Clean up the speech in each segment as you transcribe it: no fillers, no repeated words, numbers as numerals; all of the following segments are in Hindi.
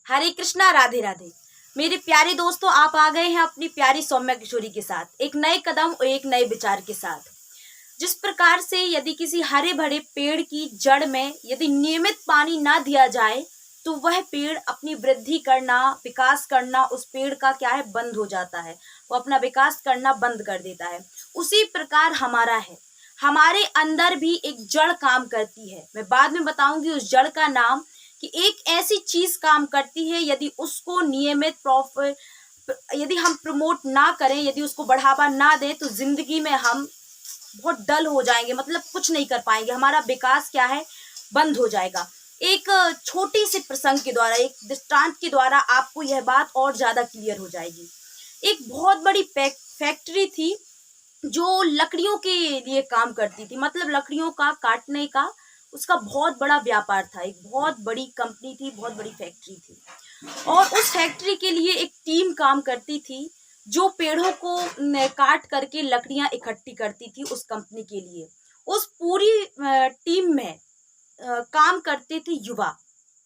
हरे कृष्णा, राधे राधे। मेरे प्यारे दोस्तों, आप आ गए हैं अपनी प्यारी सौम्या किशोरी के साथ एक नए कदम और एक नए विचार के साथ। जिस प्रकार से यदि किसी हरे भरे पेड़ की जड़ में यदि नियमित पानी ना दिया जाए तो वह पेड़ अपनी वृद्धि करना, विकास करना, उस पेड़ का क्या है, बंद हो जाता है। वो अपना विकास करना बंद कर देता है। उसी प्रकार हमारा है, हमारे अंदर भी एक जड़ काम करती है। मैं बाद में बताऊंगी उस जड़ का नाम, कि एक ऐसी चीज काम करती है, यदि उसको नियमित प्रॉफिट, यदि हम प्रमोट ना करें, यदि उसको बढ़ावा ना दें तो जिंदगी में हम बहुत डल हो जाएंगे, मतलब कुछ नहीं कर पाएंगे। हमारा विकास क्या है, बंद हो जाएगा। एक छोटी सी प्रसंग के द्वारा, एक दृष्टांत के द्वारा आपको यह बात और ज्यादा क्लियर हो जाएगी। एक बहुत बड़ी फैक्ट्री थी जो लकड़ियों के लिए काम करती थी, मतलब लकड़ियों का काटने का उसका बहुत बड़ा व्यापार था। एक बहुत बड़ी कंपनी थी, बहुत बड़ी फैक्ट्री थी। और उस फैक्ट्री के लिए एक टीम काम करती थी जो पेड़ों को काट करके लकड़ियां इकट्ठी करती थी उस कंपनी के लिए। उस पूरी टीम में काम करते थे युवा,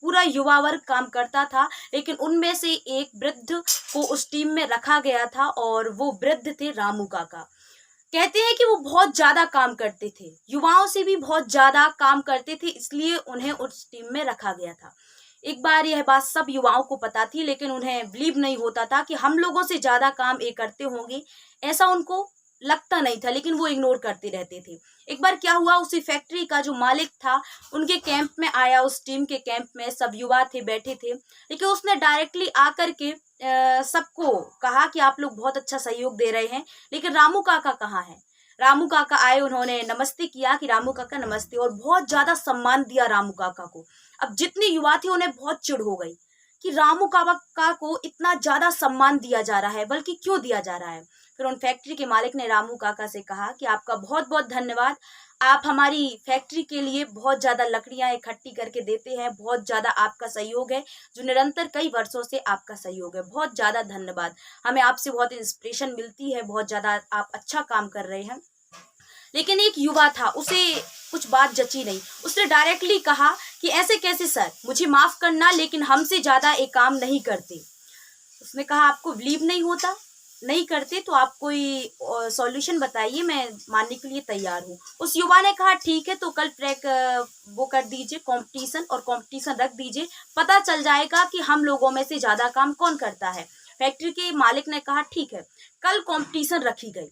पूरा युवा वर्ग काम करता था। लेकिन उनमें से एक वृद्ध को उस टीम में रखा गया था और वो वृद्ध थे रामू काका। कहते हैं कि वो बहुत ज्यादा काम करते थे, युवाओं से भी बहुत ज्यादा काम करते थे, इसलिए उन्हें उस टीम में रखा गया था। एक बार यह बात सब युवाओं को पता थी, लेकिन उन्हें बिलीव नहीं होता था कि हम लोगों से ज्यादा काम ये करते होंगे, ऐसा उनको लगता नहीं था, लेकिन वो इग्नोर करते रहते थे। एक बार क्या हुआ, उसी फैक्ट्री का जो मालिक था उनके कैंप में आया, उस टीम के कैंप में सब युवा थे, बैठे थे। लेकिन उसने डायरेक्टली आकर के सबको कहा कि आप लोग बहुत अच्छा सहयोग दे रहे हैं, लेकिन रामू काका कहाँ है। रामू काका आए, उन्होंने नमस्ते किया कि रामू काका नमस्ते, और बहुत ज्यादा सम्मान दिया रामू काका को। अब जितने युवा थे उन्हें बहुत चिढ़ हो गई कि रामू काका को इतना ज्यादा सम्मान दिया जा रहा है, बल्कि क्यों दिया जा रहा है। फिर उन फैक्ट्री के मालिक ने रामू काका से कहा कि आपका बहुत बहुत धन्यवाद, आप हमारी फैक्ट्री के लिए बहुत ज्यादा लकड़ियां इकट्ठी करके देते हैं, बहुत ज्यादा आपका सहयोग है, जो निरंतर कई वर्षों से आपका सहयोग है, बहुत ज्यादा धन्यवाद। हमें आपसे बहुत इंस्पिरेशन मिलती है, बहुत ज्यादा आप अच्छा काम कर रहे हैं। लेकिन एक युवा था, उसे कुछ बात जची नहीं। उसने डायरेक्टली कहा कि ऐसे कैसे सर, मुझे माफ करना, लेकिन हमसे ज्यादा एक काम नहीं करते। उसने कहा आपको बिलीव नहीं होता, नहीं करते तो आप कोई सॉल्यूशन बताइए, मैं मानने के लिए तैयार हूँ। उस युवा ने कहा ठीक है, तो कल ट्रैक वो कर दीजिए, कंपटीशन, और कंपटीशन रख दीजिए, पता चल जाएगा कि हम लोगों में से ज्यादा काम कौन करता है। फैक्ट्री के मालिक ने कहा ठीक है। कल कंपटीशन रखी गई,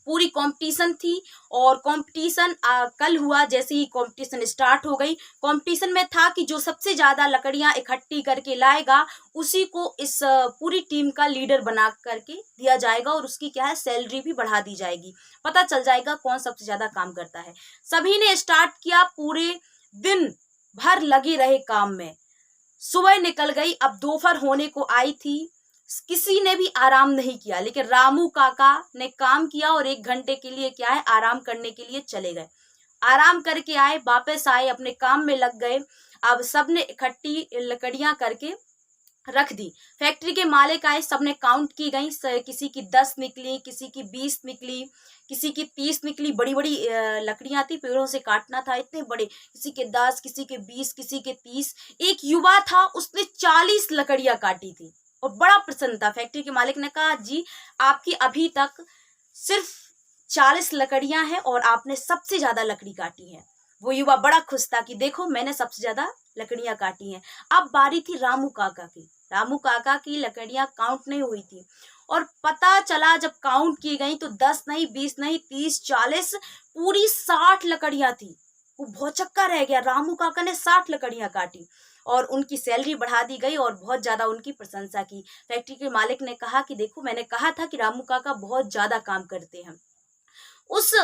पूरी कंपटीशन थी, और कंपटीशन कल हुआ। जैसे ही कंपटीशन स्टार्ट हो गई, कंपटीशन में था कि जो सबसे ज्यादा लकड़ियां इकट्ठी करके लाएगा उसी को इस पूरी टीम का लीडर बना करके दिया जाएगा, और उसकी क्या है, सैलरी भी बढ़ा दी जाएगी। पता चल जाएगा कौन सबसे ज्यादा काम करता है। सभी ने स्टार्ट किया, पूरे दिन भर लगे रहे काम में। सुबह निकल गई, अब दोपहर होने को आई थी, किसी ने भी आराम नहीं किया। लेकिन रामू काका ने काम किया और 1 घंटे के लिए क्या है, आराम करने के लिए चले गए। आराम करके आए, वापस आए, अपने काम में लग गए। अब सबने इकट्ठी लकड़ियां करके रख दी। फैक्ट्री के मालिक आए, सबने काउंट की गई, किसी की 10 निकली, किसी की 20 निकली, किसी की 30 निकली। बड़ी बड़ी लकड़ियां थी, पेड़ों से काटना था, इतने बड़े, किसी के 10, किसी के 20, किसी के 30। एक युवा था, उसने 40 लकड़ियां काटी थी और बड़ा प्रसन्न था। फैक्ट्री के मालिक ने कहा जी, आपकी अभी तक सिर्फ 40 लकड़ियां हैं और आपने सबसे ज्यादा लकड़ी काटी है। वो युवा बड़ा खुश था कि देखो, मैंने सबसे ज्यादा लकड़ियां काटी हैं। अब बारी थी रामू काका की। रामू काका की लकड़ियां काउंट नहीं हुई थी, और पता चला जब काउंट की गई तो 10 नहीं, 20 नहीं, 30, 40, पूरी 60 लकड़ियां थी। वो भौचक्का रह गया, रामू काका ने 60 लकड़ियां काटी, और उनकी सैलरी बढ़ा दी गई और बहुत ज्यादा उनकी प्रशंसा की। फैक्ट्री के मालिक ने कहा कि देखो, मैंने कहा था कि रामू काका बहुत ज्यादा काम करते हैं। उस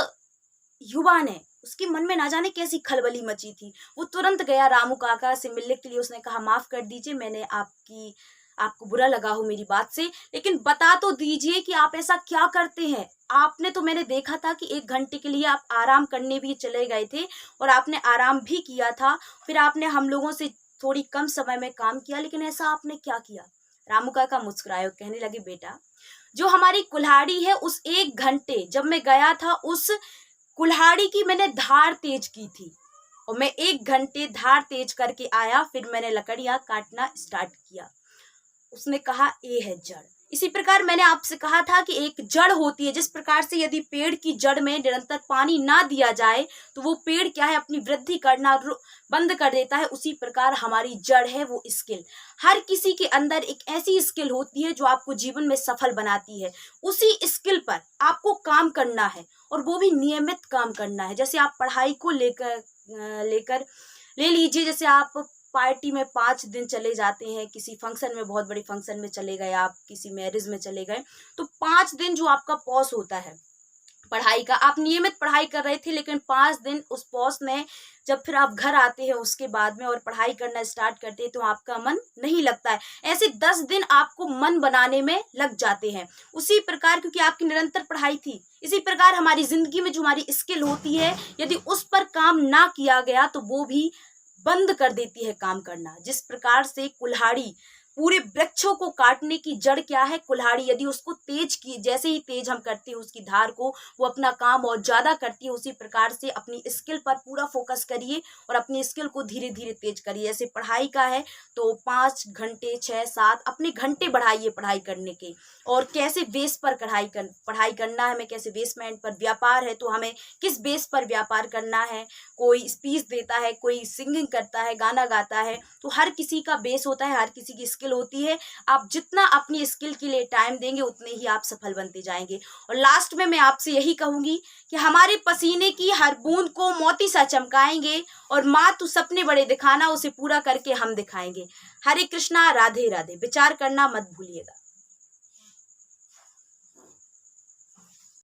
युवा ने, उसके मन में ना जाने कैसी खलबली मची थी। वो तुरंत गया रामू काका से मिलने के लिए। उसने कहा माफ कर दीजिए, मैंने आपको बुरा लगा हो मेरी बात से, लेकिन बता तो दीजिए कि आप ऐसा क्या करते हैं। आपने तो, मैंने देखा था कि 1 घंटे के लिए आप आराम करने भी चले गए थे, और आपने आराम भी किया था, फिर आपने हम लोगों से थोड़ी कम समय में काम किया, लेकिन ऐसा आपने क्या किया। रामू काका मुस्कुराए और कहने लगे बेटा, जो हमारी कुल्हाड़ी है, उस 1 घंटे जब मैं गया था, उस कुल्हाड़ी की मैंने धार तेज की थी, और मैं 1 घंटे धार तेज करके आया, फिर मैंने लकड़ियां काटना स्टार्ट किया। उसने कहा ये है जड़। इसी प्रकार मैंने आपसे कहा था कि एक जड़ होती है, जिस प्रकार से यदि पेड़ की जड़ में निरंतर पानी ना दिया जाए तो वो पेड़ क्या है, अपनी वृद्धि करना बंद कर देता है। उसी प्रकार हमारी जड़ है वो स्किल। हर किसी के अंदर एक ऐसी स्किल होती है जो आपको जीवन में सफल बनाती है। उसी स्किल पर आपको काम करना है, और वो भी नियमित काम करना है। जैसे आप पढ़ाई को लेकर ले लीजिए, जैसे आप पार्टी में 5 दिन चले जाते हैं, किसी फंक्शन में, बहुत बड़े फंक्शन में चले गए, आप किसी मैरिज में चले गए, तो 5 दिन जो आपका पॉज होता है पढ़ाई का, आप नियमित पढ़ाई कर रहे थे, लेकिन 5 दिन उस पॉज ने, जब फिर आप घर आते हैं उसके बाद में और पढ़ाई करना स्टार्ट करते हैं तो आपका मन नहीं लगता है। ऐसे 10 दिन आपको मन बनाने में लग जाते हैं। उसी प्रकार, क्योंकि आपकी निरंतर पढ़ाई थी, इसी प्रकार हमारी जिंदगी में जो हमारी स्किल होती है, यदि उस पर काम ना किया गया तो वो भी बंद कर देती है काम करना। जिस प्रकार से कुल्हाड़ी पूरे वृक्षों को काटने की जड़ क्या है, कुल्हाड़ी। यदि उसको तेज की, जैसे ही तेज हम करते हैं उसकी धार को, वो अपना काम और ज्यादा करती है। उसी प्रकार से अपनी स्किल पर पूरा फोकस करिए और अपनी स्किल को धीरे धीरे तेज करिए। जैसे पढ़ाई का है तो 5 घंटे 6 7 अपने घंटे बढ़ाइए पढ़ाई करने के। और कैसे बेस पर पढ़ाई करना है, हमें कैसे बेसमेंट पर, व्यापार है तो हमें किस बेस पर व्यापार करना है। कोई स्पीच देता है, कोई सिंगिंग करता है, गाना गाता है, तो हर किसी का बेस होता है, हर किसी की स्किल होती है। आप जितना अपनी स्किल के लिए टाइम देंगे उतने ही आप सफल बनते जाएंगे। और लास्ट में मैं आपसे यही कहूंगी कि हमारे पसीने की हर बूंद को मोती सा चमकाएंगे, और माँ तू सपने बड़े दिखाना, उसे पूरा करके हम दिखाएंगे। हरे कृष्णा, राधे राधे। विचार करना मत भूलिएगा।